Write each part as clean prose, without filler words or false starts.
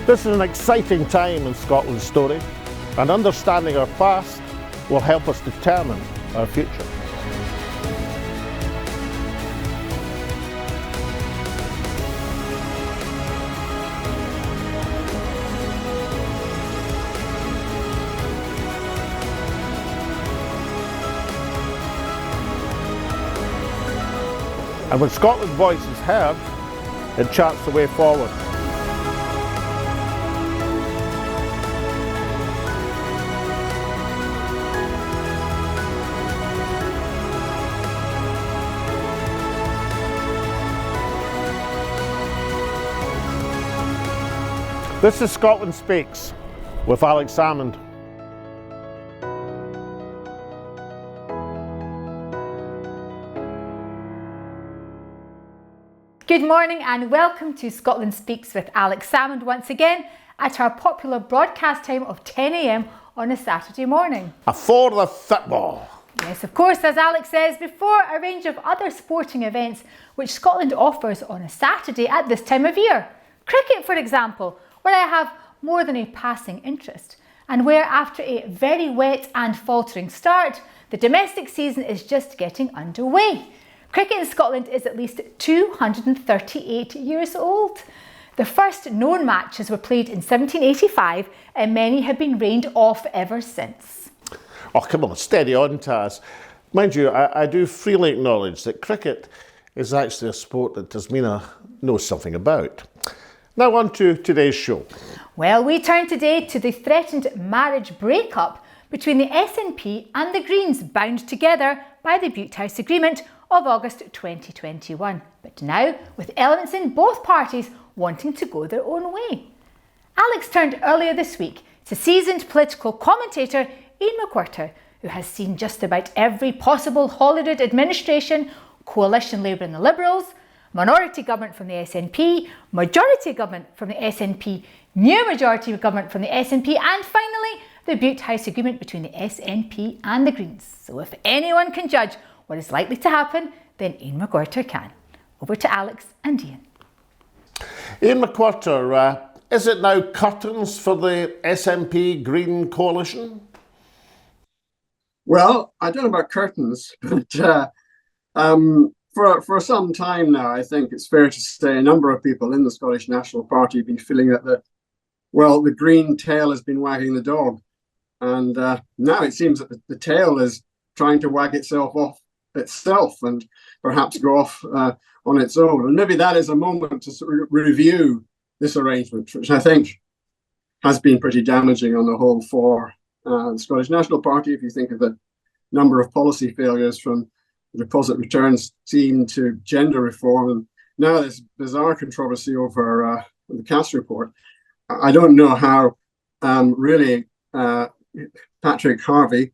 This is an exciting time in Scotland's story, and understanding our past will help us determine our future. And when Scotland's voice is heard, it charts the way forward. This is Scotland Speaks with Alex Salmond. Good morning and welcome to Scotland Speaks with Alex Salmond once again at our popular broadcast time of 10 a.m. on a Saturday morning. For the football. Yes, of course, as Alex says, before a range of other sporting events which Scotland offers on a Saturday at this time of year. Cricket, for example, where I have more than a passing interest, and where after a very wet and faltering start, the domestic season is just getting underway. Cricket in Scotland is at least 238 years old. The first known matches were played in 1785 and many have been rained off ever since. Oh, come on, steady on, Taz. Mind you, I do freely acknowledge that cricket is actually a sport that Tasmina knows something about. Now on to today's show. Well, we turn today to the threatened marriage breakup between the SNP and the Greens, bound together by the Bute House Agreement of August 2021. But now, with elements in both parties wanting to go their own way. Alex turned earlier this week to seasoned political commentator Iain Macwhirter, who has seen just about every possible Holyrood administration, coalition Labour and the Liberals, minority government from the SNP, majority government from the SNP, new majority government from the SNP, and finally the Bute House Agreement between the SNP and the Greens. So if anyone can judge what is likely to happen, then Iain Macwhirter can. Over to Alex and Iain. Iain Macwhirter, is it now curtains for the SNP Green coalition? Well, I don't know about curtains, but for some time now, I think it's fair to say a number of people in the Scottish National Party have been feeling that the green tail has been wagging the dog. And now it seems that the tail is trying to wag itself off itself and perhaps go off on its own. And maybe that is a moment to sort of review this arrangement, which I think has been pretty damaging on the whole for the Scottish National Party. If you think of the number of policy failures from the deposit returns scheme to gender reform, and now this bizarre controversy over the Cass report, I don't know how really Patrick Harvey,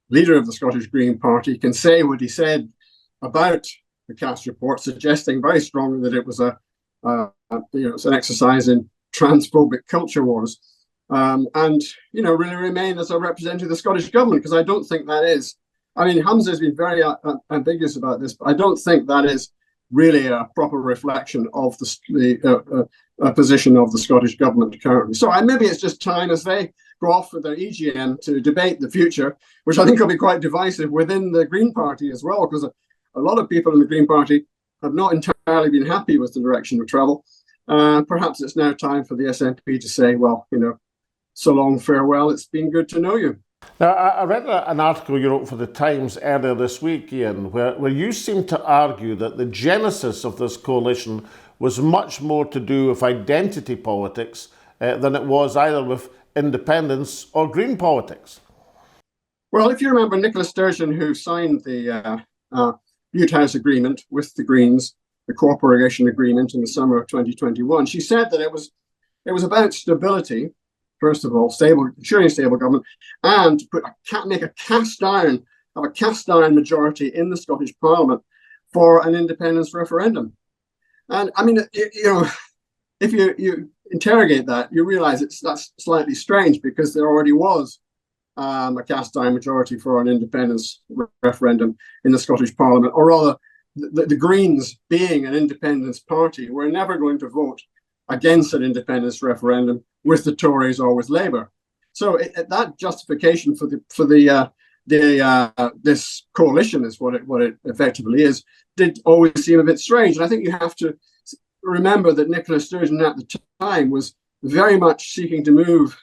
leader of the Scottish Green Party, can say what he said about the Cass report, suggesting very strongly that it was it's an exercise in transphobic culture wars, and really remain as a representative of the Scottish government, because I don't think that is. I mean, Humza has been very ambiguous about this, but I don't think that is really a proper reflection of the position of the Scottish government currently. So maybe it's just time, as they go off with their EGM, to debate the future, which I think will be quite divisive within the Green Party as well, because a lot of people in the Green Party have not entirely been happy with the direction of travel. Perhaps it's now time for the SNP to say, well, so long, farewell, it's been good to know you. Now, I read an article you wrote for The Times earlier this week, Iain, where you seem to argue that the genesis of this coalition was much more to do with identity politics than it was either with independence or green politics. Well, if you remember Nicola Sturgeon, who signed the Bute House Agreement with the Greens, the cooperation agreement in the summer of 2021, she said that it was about stability. First of all, ensuring stable government, and to make a cast iron majority in the Scottish Parliament for an independence referendum. And I mean, if you interrogate that, you realise that's slightly strange, because there already was a cast iron majority for an independence referendum in the Scottish Parliament, or rather, the Greens, being an independence party, were never going to vote against an independence referendum with the Tories or with Labour. So that justification for this coalition is what it effectively is, did always seem a bit strange. And I think you have to remember that Nicola Sturgeon at the time was very much seeking to move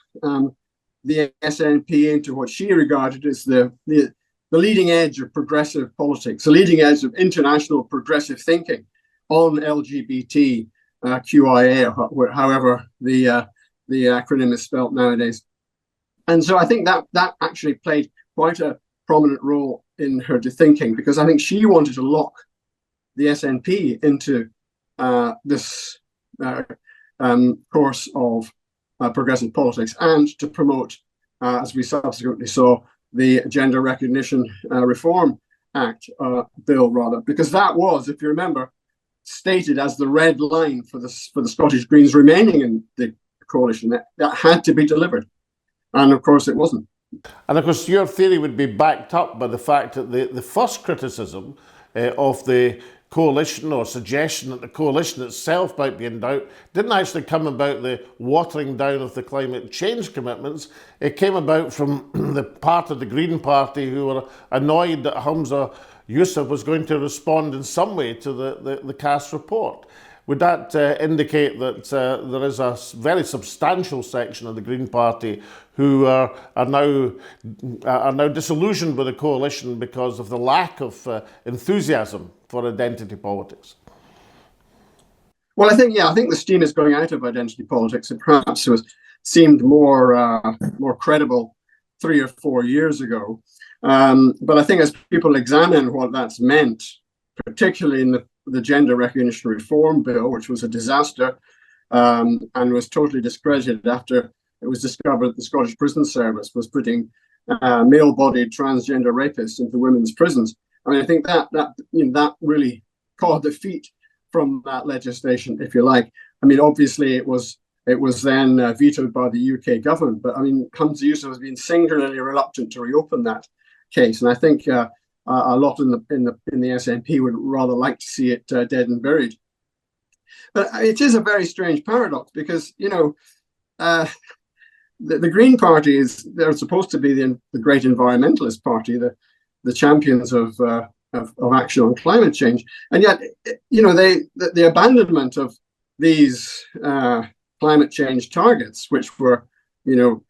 the SNP into what she regarded as the leading edge of progressive politics, the leading edge of international progressive thinking on LGBT, QIA, or however the acronym is spelt nowadays. And so I think that actually played quite a prominent role in her thinking, because I think she wanted to lock the SNP into this course of progressive politics, and to promote, as we subsequently saw, the Gender Recognition Reform Act bill, rather, because that was, if you remember, stated as the red line for the Scottish Greens remaining in the coalition. That had to be delivered, and of course it wasn't. And of course, your theory would be backed up by the fact that the first criticism of the coalition, or suggestion that the coalition itself might be in doubt, didn't actually come about the watering down of the climate change commitments. It came about from the part of the Green Party who were annoyed that Humza Yousaf was going to respond in some way to the CAS report. Would that indicate that there is a very substantial section of the Green Party who are now disillusioned with the coalition because of the lack of enthusiasm for identity politics? Well, I think the steam is going out of identity politics. It perhaps seemed more credible 3 or 4 years ago. But I think as people examine what that's meant, particularly in the Gender Recognition Reform Bill, which was a disaster and was totally discredited after it was discovered that the Scottish Prison Service was putting male-bodied transgender rapists into women's prisons. I mean, I think that really caught the feet from that legislation, if you like. I mean, obviously it was then vetoed by the UK government, but I mean, Humza Yousaf has been singularly reluctant to reopen that case, and I think a lot in the SNP would rather like to see it dead and buried. But it is a very strange paradox, because the Green Party they're supposed to be the great environmentalist party, the champions of action on climate change, and yet the abandonment of these climate change targets, which were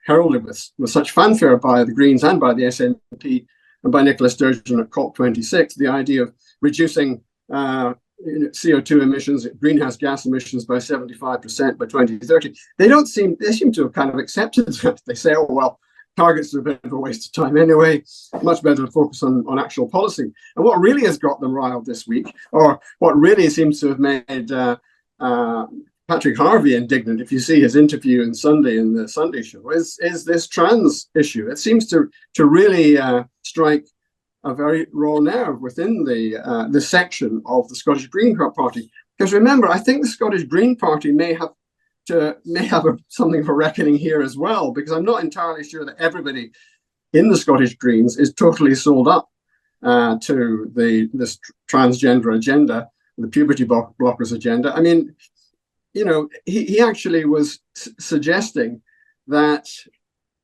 heralded with such fanfare by the Greens and by the SNP and by Nicola Sturgeon at COP26, the idea of reducing CO2 emissions, greenhouse gas emissions by 75% by 2030. They seem to have kind of accepted that. They say, oh, well, targets are a bit of a waste of time anyway, much better to focus on actual policy. And what really has got them riled this week, or what really seems to have made Patrick Harvey indignant, if you see his interview on Sunday in the Sunday show, is this trans issue. It seems to really strike a very raw nerve within the section of the Scottish Green Party. Because remember, I think the Scottish Green Party may have something for reckoning here as well, because I'm not entirely sure that everybody in the Scottish Greens is totally sold up to this transgender agenda, the puberty blockers agenda. I mean, he actually was suggesting that,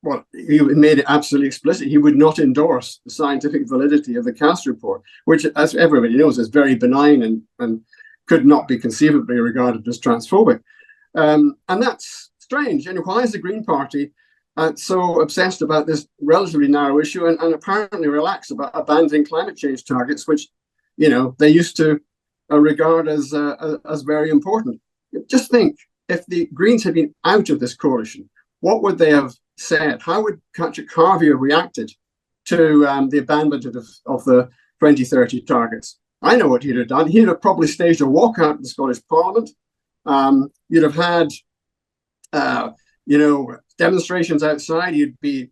well, he made it absolutely explicit, he would not endorse the scientific validity of the CAS report, which, as everybody knows, is very benign and could not be conceivably regarded as transphobic. And that's strange. And why is the Green Party so obsessed about this relatively narrow issue and apparently relaxed about abandoning climate change targets, which they used to regard as very important? Just think, if the Greens had been out of this coalition, what would they have said? How would Patrick Harvey have reacted to the abandonment of the 2030 targets? I know what he'd have done. He'd have probably staged a walkout in the Scottish Parliament. You'd have had, demonstrations outside. You'd be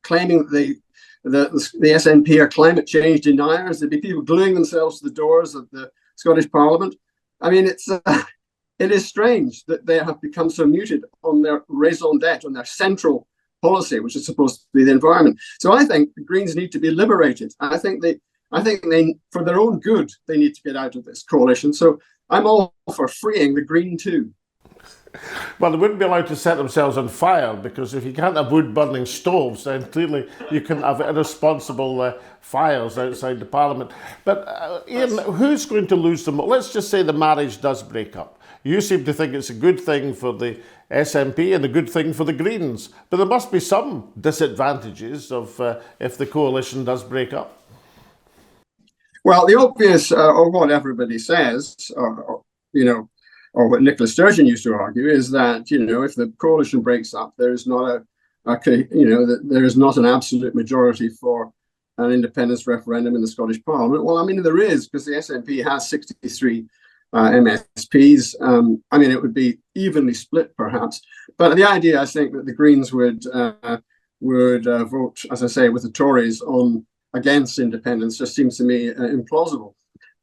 claiming the SNP are climate change deniers. There'd be people gluing themselves to the doors of the Scottish Parliament. I mean, it is strange that they have become so muted on their raison d'etre, on their central policy, which is supposed to be the environment. So I think the Greens need to be liberated. I think they, for their own good, they need to get out of this coalition. So I'm all for freeing the Green too. Well, they wouldn't be allowed to set themselves on fire, because if you can't have wood-burning stoves, then clearly you couldn't have irresponsible fires outside the Parliament. But Iain, who's going to lose them? Let's just say the marriage does break up. You seem to think it's a good thing for the SNP and a good thing for the Greens. But there must be some disadvantages of if the coalition does break up. Well, the obvious, or what everybody says, or what Nicola Sturgeon used to argue, is that, if the coalition breaks up, there's not there is not an absolute majority for an independence referendum in the Scottish Parliament. Well, I mean, there is, because the SNP has 63 MSPs. It would be evenly split, perhaps. But the idea, I think, that the Greens would vote, as I say, with the Tories against independence just seems to me implausible.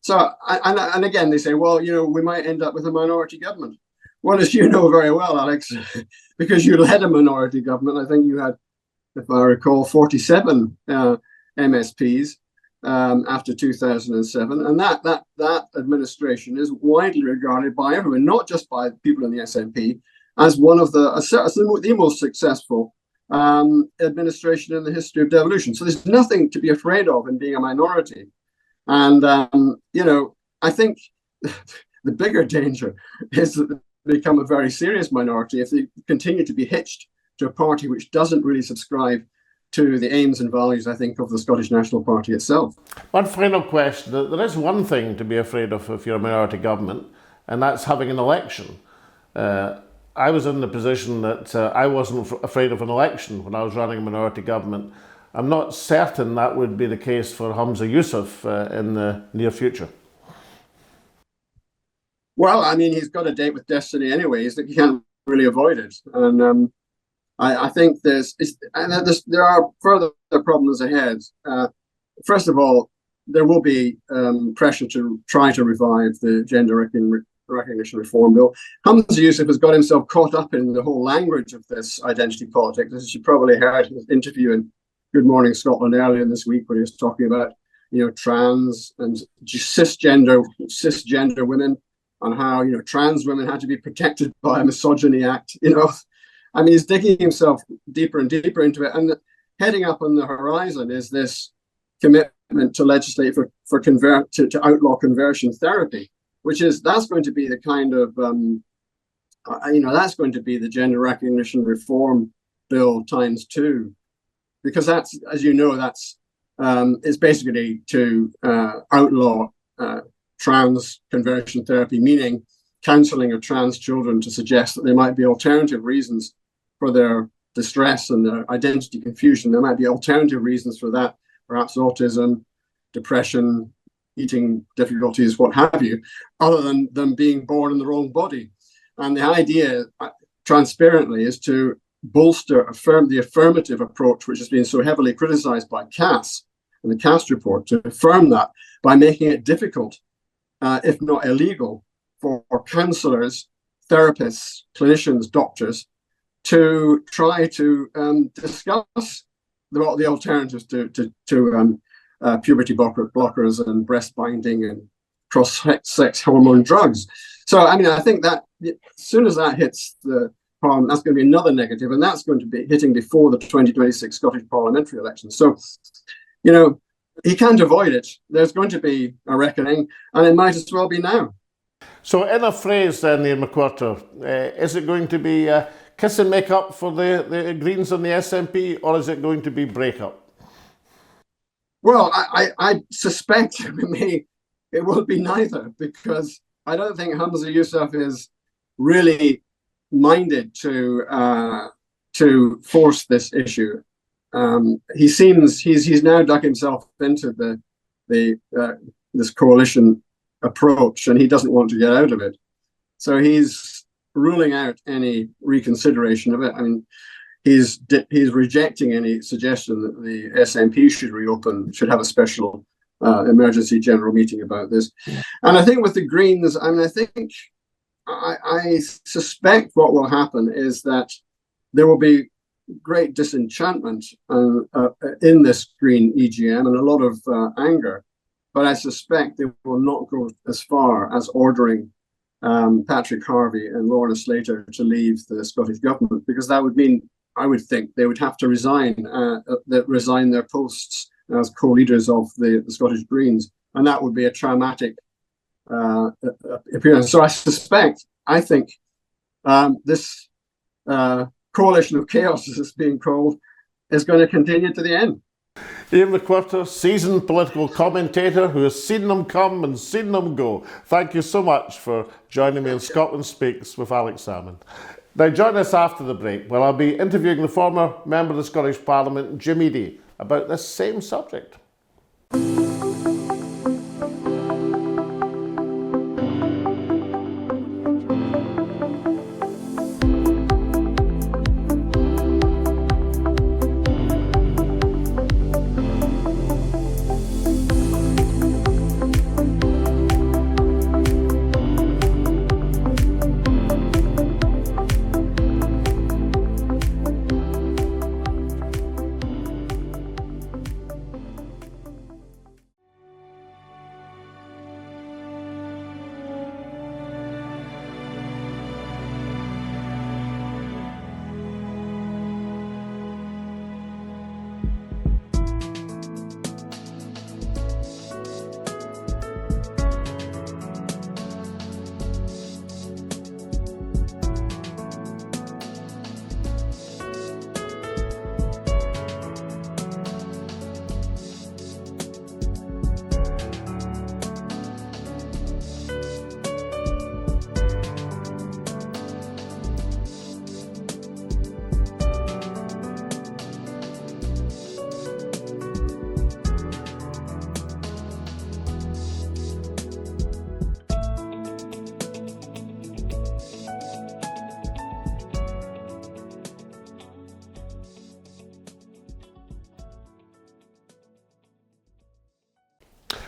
So, and again, they say, well, we might end up with a minority government. Well, as you know very well, Alex, because you led a minority government, I think you had, if I recall, 47 MSPs after 2007, and that administration is widely regarded by everyone, not just by people in the SNP, as one of the most successful administration in the history of devolution. So there's nothing to be afraid of in being a minority. And, I think the bigger danger is that they become a very serious minority if they continue to be hitched to a party which doesn't really subscribe to the aims and values, I think, of the Scottish National Party itself. One final question. There is one thing to be afraid of if you're a minority government, and that's having an election. I was in the position that I wasn't afraid of an election when I was running a minority government. I'm not certain that would be the case for Humza Yousaf in the near future. Well, I mean, he's got a date with destiny anyways, that he can't really avoid it. And I think there are further problems ahead. First of all, there will be pressure to try to revive the gender recognition reform bill. Humza Yousaf has got himself caught up in the whole language of this identity politics. As you probably heard in his interview in Good Morning Scotland earlier this week, where he was talking about, trans and cisgender women, and how, trans women had to be protected by a misogyny act. He's digging himself deeper and deeper into it. And heading up on the horizon is this commitment to legislate to outlaw conversion therapy, that's going to be the kind of, that's going to be the gender recognition reform bill ×2. Because that's, as you know, it's basically to outlaw trans conversion therapy, meaning counselling of trans children to suggest that there might be alternative reasons for their distress and their identity confusion. There might be alternative reasons for that, perhaps autism, depression, eating difficulties, what have you, other than them being born in the wrong body. And the idea, transparently, is to bolster the affirmative approach, which has been so heavily criticised by Cass and the Cass report, to affirm that by making it difficult, if not illegal, for counsellors, therapists, clinicians, doctors to try to discuss the alternatives to puberty blockers and breast binding and cross-sex hormone drugs. So, I think that as soon as that hits the Parliament, that's going to be another negative, and that's going to be hitting before the 2026 Scottish parliamentary elections. So, he can't avoid it. There's going to be a reckoning, and it might as well be now. So, in a phrase then, Iain Macwhirter, is it going to be kiss and make up for the Greens and the SNP, or is it going to be break up? Well, I suspect it will be neither, because I don't think Humza Yousaf is really minded to force this issue. He seems he's now dug himself into this coalition approach, and he doesn't want to get out of it. So he's ruling out any reconsideration of it. He's rejecting any suggestion that the SNP should have a special emergency general meeting about this. And I think with the Greens, I suspect what will happen is that there will be great disenchantment in this Green EGM and a lot of anger. But I suspect they will not go as far as ordering Patrick Harvey and Lorna Slater to leave the Scottish government, because that would mean, I would think, they would have to resign their posts as co-leaders of the Scottish Greens, and that would be a traumatic appearance. So I think this coalition of chaos, as it's being called, is going to continue to the end. Iain Macwhirter, seasoned political commentator who has seen them come and seen them go. Thank you so much for joining me in Scotland Speaks with Alex Salmond. Now join us after the break, where I'll be interviewing the former Member of the Scottish Parliament, Jim Eadie, about this same subject.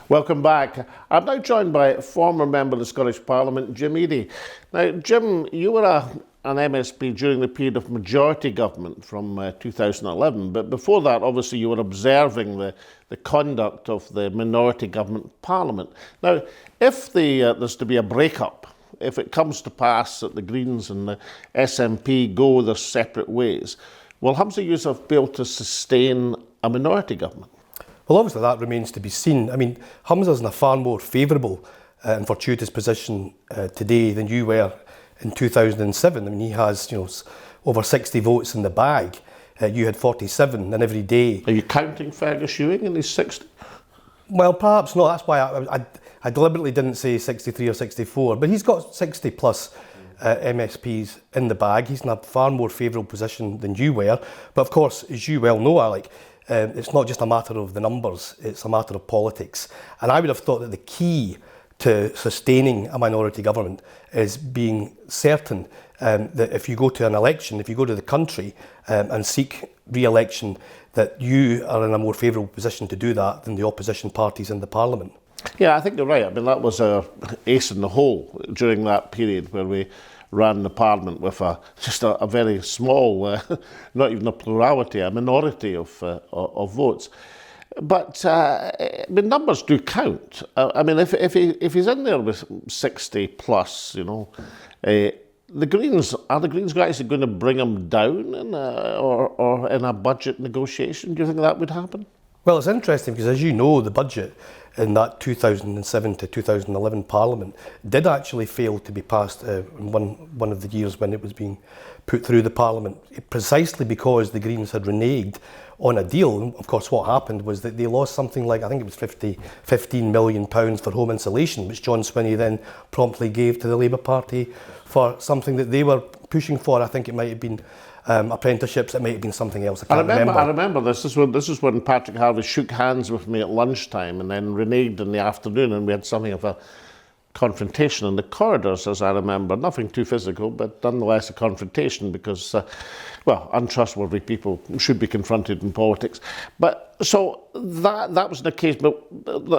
Welcome back. I'm now joined by former Member of the Scottish Parliament, Jim Eadie. Now, Jim, you were an MSP during the period of majority government from 2011, but before that, obviously, you were observing the conduct of the minority government parliament. Now, if there's to be a break-up, if it comes to pass that the Greens and the SNP go their separate ways, will Humza Yousaf be able to sustain a minority government? Well, obviously that remains to be seen. I mean, Humza's in a far more favourable and fortuitous position today than you were in 2007. I mean, he has, over 60 votes in the bag. You had 47, and every day. Are you counting Fergus Ewing in his 60? Well, perhaps not. That's why I deliberately didn't say 63 or 64, but he's got 60 plus MSPs in the bag. He's in a far more favourable position than you were. But of course, as you well know, Alec, it's not just a matter of the numbers, it's a matter of politics. And I would have thought that the key to sustaining a minority government is being certain that if you go to an election, if you go to the country and seek re-election, that you are in a more favourable position to do that than the opposition parties in the Parliament. Yeah, I think you're right. I mean, that was our ace in the hole during that period where we ran the Parliament with just a very small, not even a plurality, a minority of votes. But I mean, numbers do count. I mean, if he's in there with 60 plus, the Greens actually going to bring him down or in a budget negotiation? Do you think that would happen? Well, it's interesting because, as you know, the budget in that 2007 to 2011 Parliament did actually fail to be passed in one of the years when it was being put through the Parliament, precisely because the Greens had reneged on a deal. Of course, what happened was that they lost something like, I think it was £15 million for home insulation, which John Swinney then promptly gave to the Labour Party for something that they were pushing for. I think it might have been apprenticeships, it might have been something else. I remember this. This is when Patrick Harvey shook hands with me at lunchtime and then reneged in the afternoon, and we had something of a confrontation in the corridors, as I remember. Nothing too physical, but nonetheless a confrontation because, untrustworthy people should be confronted in politics. But so that was the case. But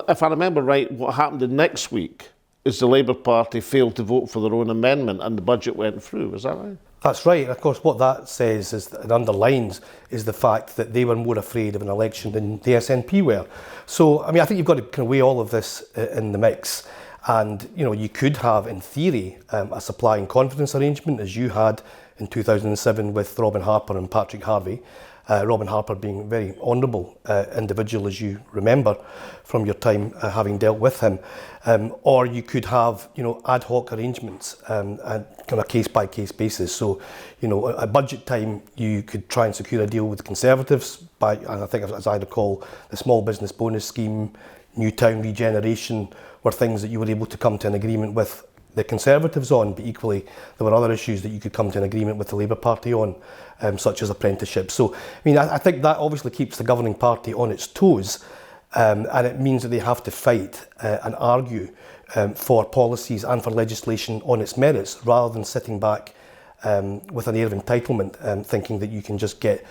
if I remember right, what happened the next week is the Labour Party failed to vote for their own amendment and the budget went through. Is that right? That's right. And of course, what that says is that it underlines is the fact that they were more afraid of an election than the SNP were. So, I mean, I think you've got to kind of weigh all of this in the mix. And you could have, in theory, a supply and confidence arrangement, as you had in 2007 with Robin Harper and Patrick Harvey. Robin Harper being a very honourable individual, as you remember from your time having dealt with him. Or you could have, ad hoc arrangements and on a case-by-case basis. So, at budget time, you could try and secure a deal with the Conservatives and I think, as I recall, the small business bonus scheme, new town regeneration were things that you were able to come to an agreement with the Conservatives on, but equally there were other issues that you could come to an agreement with the Labour Party on, such as apprenticeship. So, I think that obviously keeps the governing party on its toes, and it means that they have to fight and argue for policies and for legislation on its merits, rather than sitting back with an air of entitlement, thinking that you can just get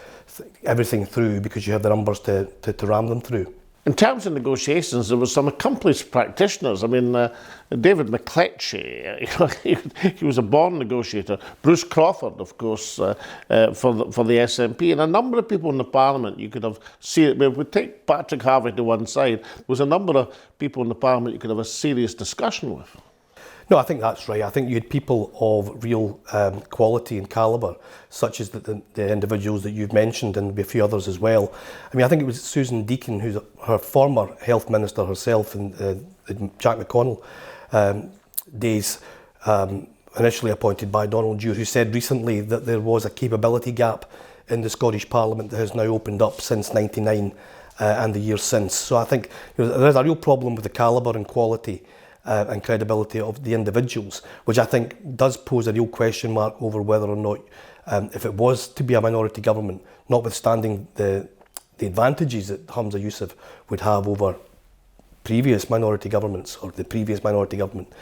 everything through because you have the numbers to ram them through. In terms of negotiations, there were some accomplished practitioners. David McCletchie, he was a born negotiator. Bruce Crawford, of course, for the SNP, and a number of people in the Parliament you could have seen. If we take Patrick Harvey to one side, there was a number of people in the Parliament you could have a serious discussion with. No, I think that's right. I think you had people of real quality and calibre, such as the individuals that you've mentioned, and a few others as well. I think it was Susan Deakin, who's her former health minister herself in Jack McConnell days, initially appointed by Donald Dewar, who said recently that there was a capability gap in the Scottish Parliament that has now opened up since '99 and the years since. So I think there is a real problem with the calibre and quality and credibility of the individuals, which I think does pose a real question mark over whether or not, if it was to be a minority government, notwithstanding the advantages that Humza Yousaf would have over previous minority governments or the previous minority government,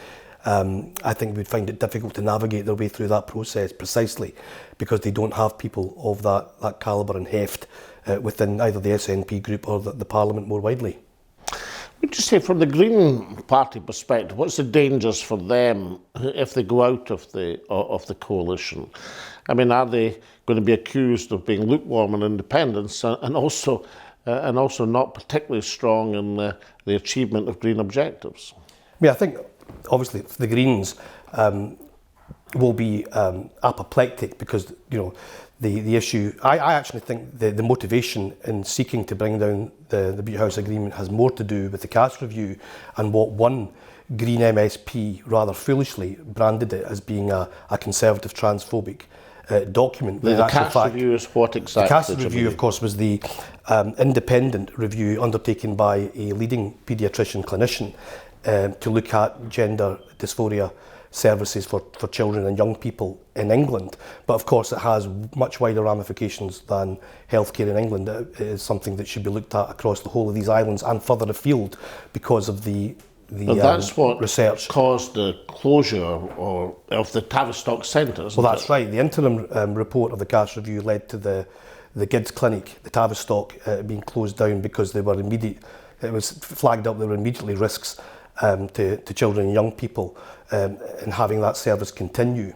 I think we'd find it difficult to navigate their way through that process, precisely because they don't have people of that calibre and heft within either the SNP group or the Parliament more widely. Would you say, from the Green Party perspective, what's the dangers for them if they go out of the coalition? Are they going to be accused of being lukewarm on independence and also not particularly strong in the achievement of Green objectives? I think obviously the Greens will be apoplectic because the issue. I actually think the motivation in seeking to bring down the Bute House Agreement has more to do with the Cass Review and what one Green MSP rather foolishly branded it as being a Conservative transphobic document. The Cass Review is what exactly? The Cass Review, of course, was the independent review undertaken by a leading paediatrician clinician to look at gender dysphoria services for children and young people in England. But of course it has much wider ramifications than healthcare in England. It is something that should be looked at across the whole of these islands and further afield because of the that's what research caused the closure of the Tavistock Centre. Well, that's right. The interim report of the Cass Review led to the Gids Clinic, the Tavistock, being closed down because it was flagged up there were immediately risks to children and young people in having that service continue.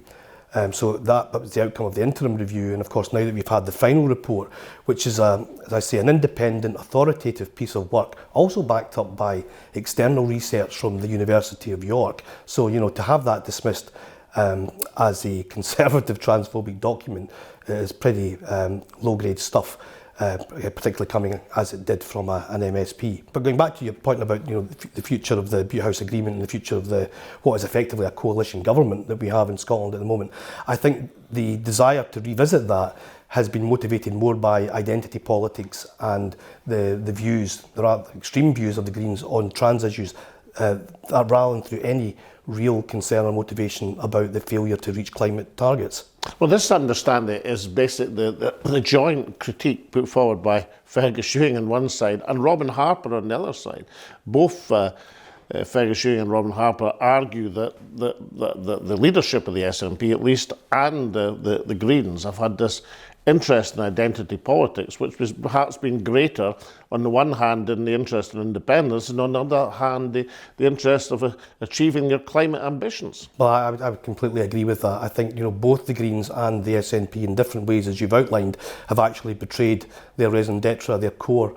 So that was the outcome of the interim review, and of course now that we've had the final report, which is, as I say, an independent, authoritative piece of work, also backed up by external research from the University of York. So, to have that dismissed as a Conservative transphobic document is pretty low-grade stuff. Particularly coming as it did from an MSP. But going back to your point about the future of the Bute House Agreement and the future of what is effectively a coalition government that we have in Scotland at the moment, I think the desire to revisit that has been motivated more by identity politics and the views, there are extreme views of the Greens on trans issues, rather than through any real concern or motivation about the failure to reach climate targets. Well, this understanding is basically the joint critique put forward by Fergus Ewing on one side and Robin Harper on the other side. Both Fergus Ewing and Robin Harper argue that the leadership of the SNP, at least, and the Greens have had this interest in identity politics, which has perhaps been greater on the one hand in the interest in independence, and on the other hand the interest of achieving their climate ambitions. Well, I would completely agree with that. I think both the Greens and the SNP in different ways, as you've outlined, have actually betrayed their raison d'etre, their core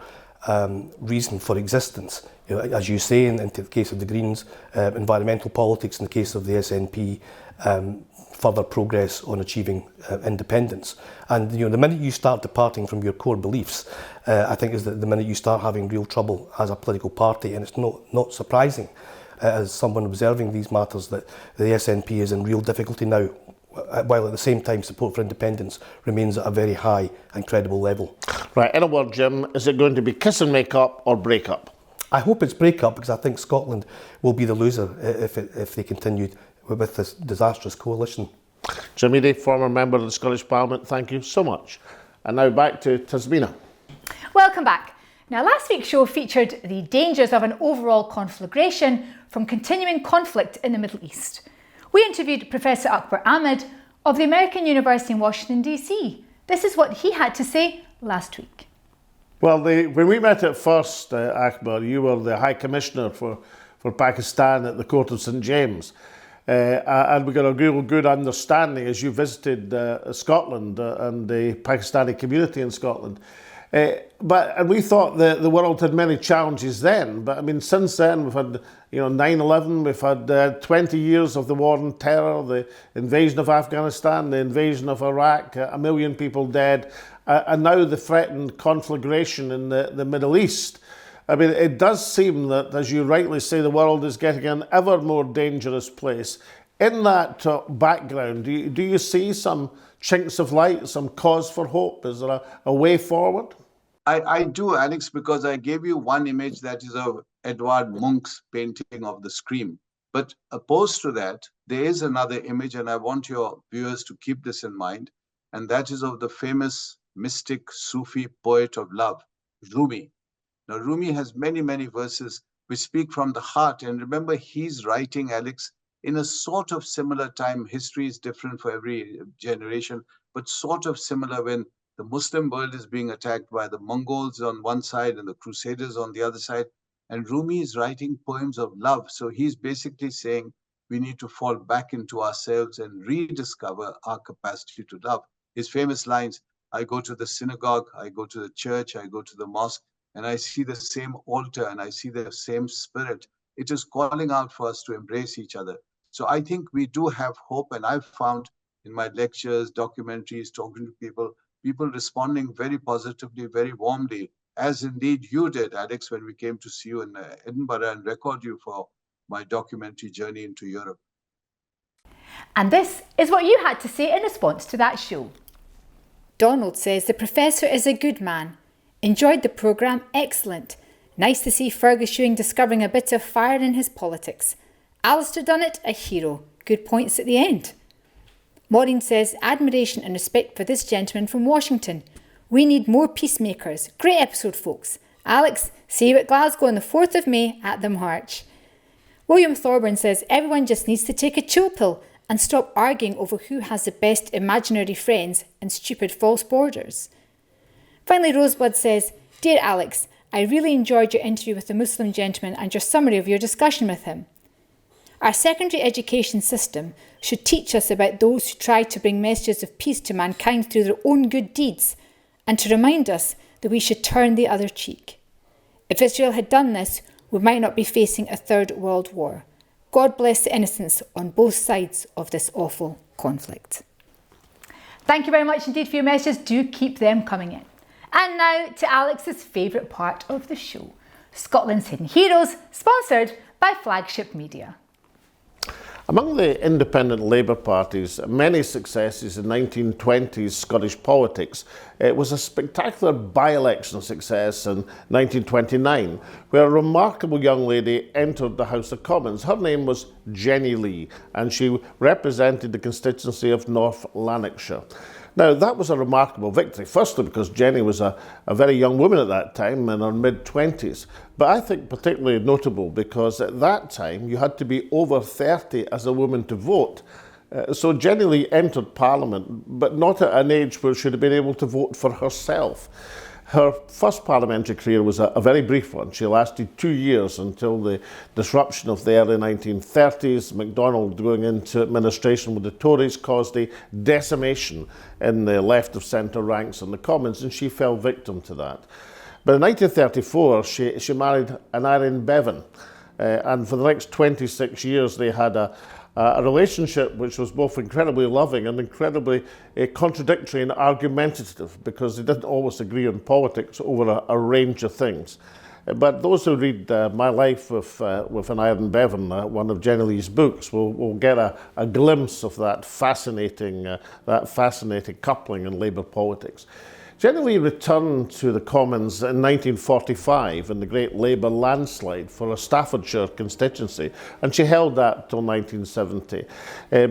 reason for existence. You know, as you say, in the case of the Greens, environmental politics, in the case of the SNP, further progress on achieving independence. And you know, the minute you start departing from your core beliefs, I think is the minute you start having real trouble as a political party. And it's not surprising, as someone observing these matters, that the SNP is in real difficulty now, while at the same time support for independence remains at a very high and credible level. Right, in a word, Jim, is it going to be kiss and make up or break up? I hope it's break up, because I think Scotland will be the loser if they continue with this disastrous coalition. Jim Eadie, former member of the Scottish Parliament, thank you so much. And now back to Tasmina. Welcome back. Now, last week's show featured the dangers of an overall conflagration from continuing conflict in the Middle East. We interviewed Professor Akbar Ahmed of the American University in Washington, DC. This is what he had to say last week. Well, when we met at first, Akbar, you were the High Commissioner for Pakistan at the Court of St James. And we got a real good understanding as you visited Scotland and the Pakistani community in Scotland. And we thought the world had many challenges then, but I mean, since then we've had 9/11, we've had 20 years of the war on terror, the invasion of Afghanistan, the invasion of Iraq, 1 million people dead, and now the threatened conflagration in the Middle East. I mean, it does seem that, as you rightly say, the world is getting an ever more dangerous place. In that background, do you see some chinks of light, some cause for hope? Is there a way forward? I do, Alex, because I gave you one image that is of Edvard Munch's painting of the Scream. But opposed to that, there is another image, and I want your viewers to keep this in mind, and that is of the famous mystic Sufi poet of love, Rumi. Now, Rumi has many, many verses which speak from the heart. And remember, he's writing, Alex, in a sort of similar time. History is different for every generation, but sort of similar when the Muslim world is being attacked by the Mongols on one side and the Crusaders on the other side. And Rumi is writing poems of love. So he's basically saying we need to fall back into ourselves and rediscover our capacity to love. His famous lines, I go to the synagogue, I go to the church, I go to the mosque, and I see the same altar and I see the same spirit. It is calling out for us to embrace each other. So I think we do have hope. And I've found in my lectures, documentaries, talking to people responding very positively, very warmly, as indeed you did, Alex, when we came to see you in Edinburgh and record you for my documentary journey into Europe. And this is what you had to say in response to that show. Donald says the professor is a good man. Enjoyed the programme, excellent. Nice to see Fergus Ewing discovering a bit of fire in his politics. Alistair Dunnett, a hero. Good points at the end. Maureen says, admiration and respect for this gentleman from Washington. We need more peacemakers. Great episode, folks. Alex, see you at Glasgow on the 4th of May at the March. William Thorburn says, everyone just needs to take a chill pill and stop arguing over who has the best imaginary friends and stupid false borders. Finally, Rosebud says, Dear Alex, I really enjoyed your interview with the Muslim gentleman and your summary of your discussion with him. Our secondary education system should teach us about those who tried to bring messages of peace to mankind through their own good deeds, and to remind us that we should turn the other cheek. If Israel had done this, we might not be facing a third world war. God bless the innocents on both sides of this awful conflict. Thank you very much indeed for your messages. Do keep them coming in. And now to Alex's favourite part of the show, Scotland's Hidden Heroes, sponsored by Flagship Media. Among the independent Labour parties, many successes in 1920s Scottish politics, it was a spectacular by-election success in 1929, where a remarkable young lady entered the House of Commons. Her name was Jenny Lee, and she represented the constituency of North Lanarkshire. Now, that was a remarkable victory, firstly because Jenny was a very young woman at that time, in her mid-20s. But I think particularly notable because at that time you had to be over 30 as a woman to vote. So Jenny Lee entered Parliament, but not at an age where she would have been able to vote for herself. Her first parliamentary career was a very brief one. She lasted 2 years until the disruption of the early 1930s. MacDonald going into administration with the Tories caused a decimation in the left of centre ranks in the Commons, and she fell victim to that. But in 1934, she married an Iain Bevan, and for the next 26 years they had a relationship which was both incredibly loving and incredibly contradictory and argumentative, because they didn't always agree on politics over a range of things. But those who read my life with an Iain Bevan, one of Jenny Lee's books, will get a glimpse of that fascinating coupling in Labour politics. Jenny Lee returned to the Commons in 1945 in the great Labour landslide for a Staffordshire constituency, and she held that till 1970.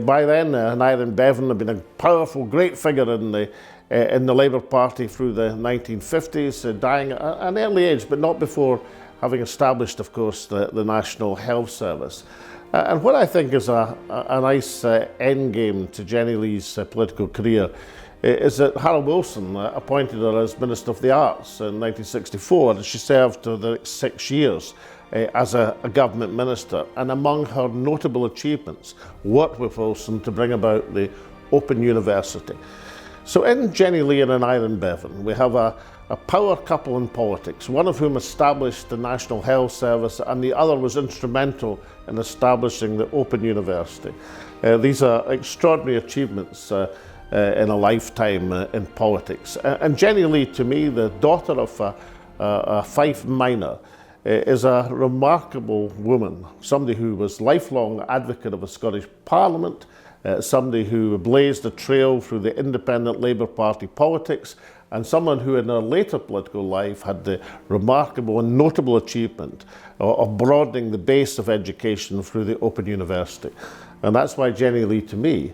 By then, Iain Bevan had been a powerful, great figure in the Labour Party through the 1950s, dying at an early age, but not before having established, of course, the National Health Service. And what I think is a nice endgame to Jenny Lee's political career is that Harold Wilson appointed her as Minister of the Arts in 1964, and she served for the next 6 years as a government minister. And among her notable achievements, worked with Wilson to bring about the Open University. So in Jenny Lee and Iain Bevan, we have a power couple in politics, one of whom established the National Health Service and the other was instrumental in establishing the Open University. These are extraordinary achievements in a lifetime in politics. And Jenny Lee, to me, the daughter of a Fife miner, is a remarkable woman, somebody who was lifelong advocate of a Scottish Parliament, somebody who blazed a trail through the independent Labour Party politics, and someone who in her later political life had the remarkable and notable achievement of broadening the base of education through the Open University. And that's why Jenny Lee, to me,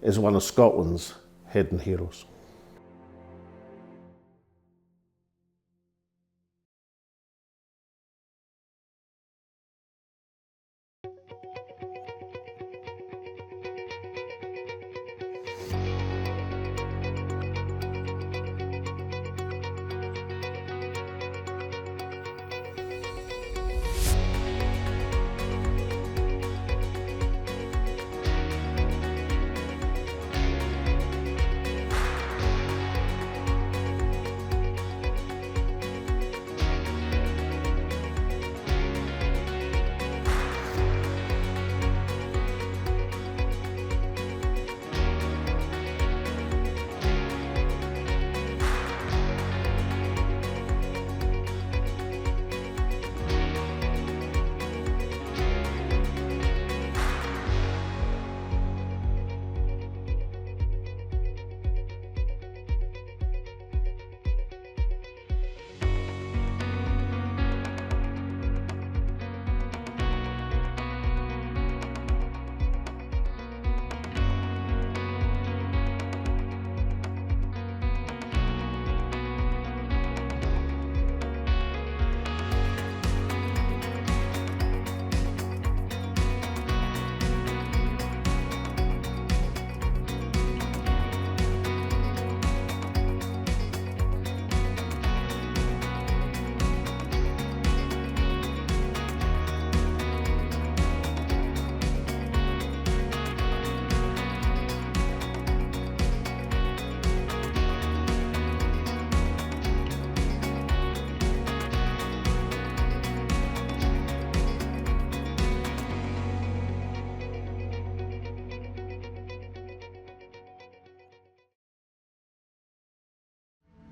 is one of Scotland's hidden heroes.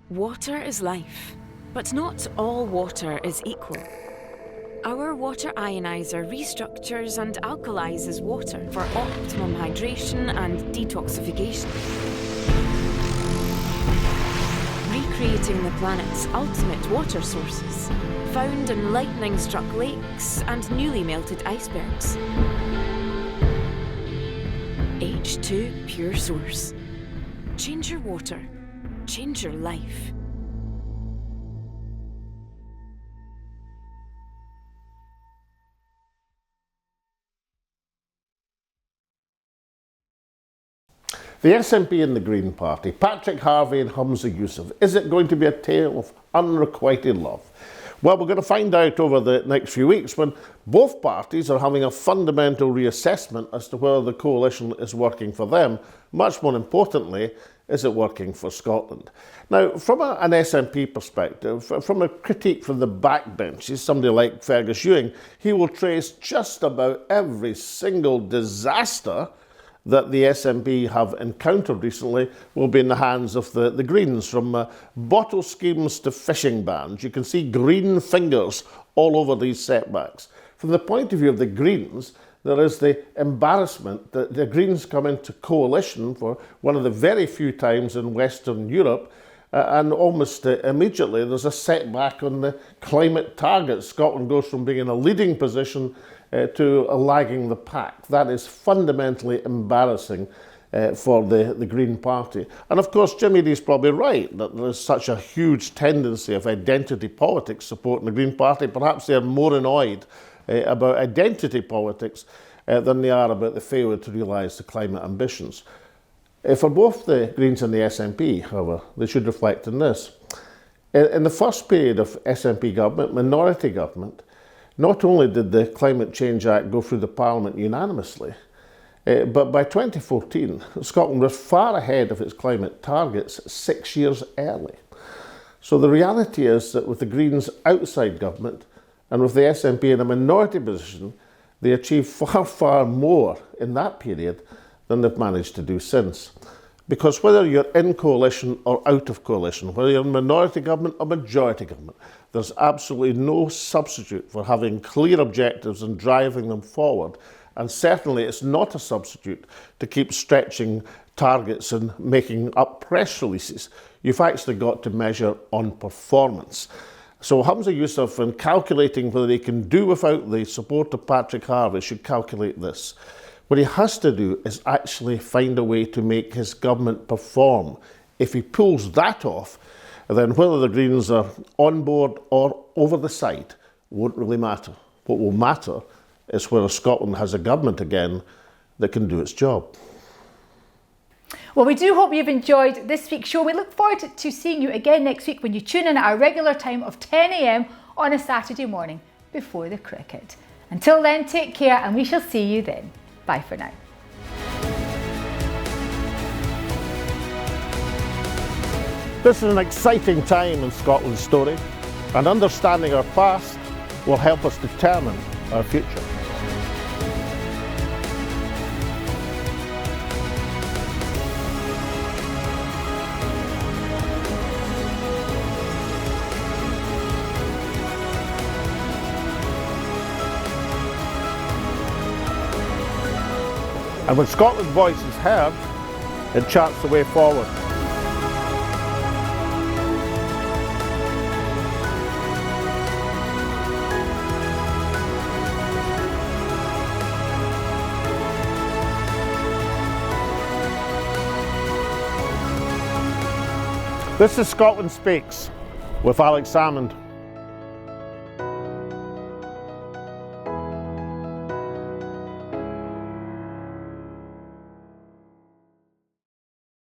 Water is life, but not all water is equal. Our water ionizer restructures and alkalizes water for optimum hydration and detoxification, recreating the planet's ultimate water sources, found in lightning-struck lakes and newly melted icebergs. H2 Pure Source. Change your water. Change your life. The SNP and the Green Party, Patrick Harvie and Humza Yousaf. Is it going to be a tale of unrequited love? Well, we're going to find out over the next few weeks when both parties are having a fundamental reassessment as to whether the coalition is working for them. Much more importantly, is it working for Scotland? Now, from an SNP perspective, from a critique from the backbenches, somebody like Fergus Ewing, he will trace just about every single disaster that the SNP have encountered recently will be in the hands of the Greens, from bottle schemes to fishing bans. You can see green fingers all over these setbacks. From the point of view of the Greens, there is the embarrassment that the Greens come into coalition for one of the very few times in Western Europe, and almost immediately there's a setback on the climate targets. Scotland goes from being in a leading position to lagging the pack. That is fundamentally embarrassing for the Green Party. And of course, Jimmy Dee's probably right that there is such a huge tendency of identity politics supporting the Green Party. Perhaps they're more annoyed about identity politics than they are about the failure to realise the climate ambitions. For both the Greens and the SNP, however, they should reflect on this. In the first period of SNP government, minority government, not only did the Climate Change Act go through the Parliament unanimously, but by 2014, Scotland was far ahead of its climate targets 6 years early. So the reality is that with the Greens outside government and with the SNP in a minority position, they achieved far, far more in that period than they've managed to do since. Because whether you're in coalition or out of coalition, whether you're in minority government or majority government, there's absolutely no substitute for having clear objectives and driving them forward. And certainly it's not a substitute to keep stretching targets and making up press releases. You've actually got to measure on performance. So Humza Yousaf, in calculating whether he can do without the support of Patrick Harvie, should calculate this. What he has to do is actually find a way to make his government perform. If he pulls that off, then whether the Greens are on board or over the side won't really matter. What will matter is whether Scotland has a government again that can do its job. Well, we do hope you've enjoyed this week's show. We look forward to seeing you again next week when you tune in at our regular time of 10 a.m. on a Saturday morning before the cricket. Until then, take care and we shall see you then. Bye for now. This is an exciting time in Scotland's story, and understanding our past will help us determine our future. And when Scotland's voice is heard, it charts the way forward. This is Scotland Speaks with Alex Salmond.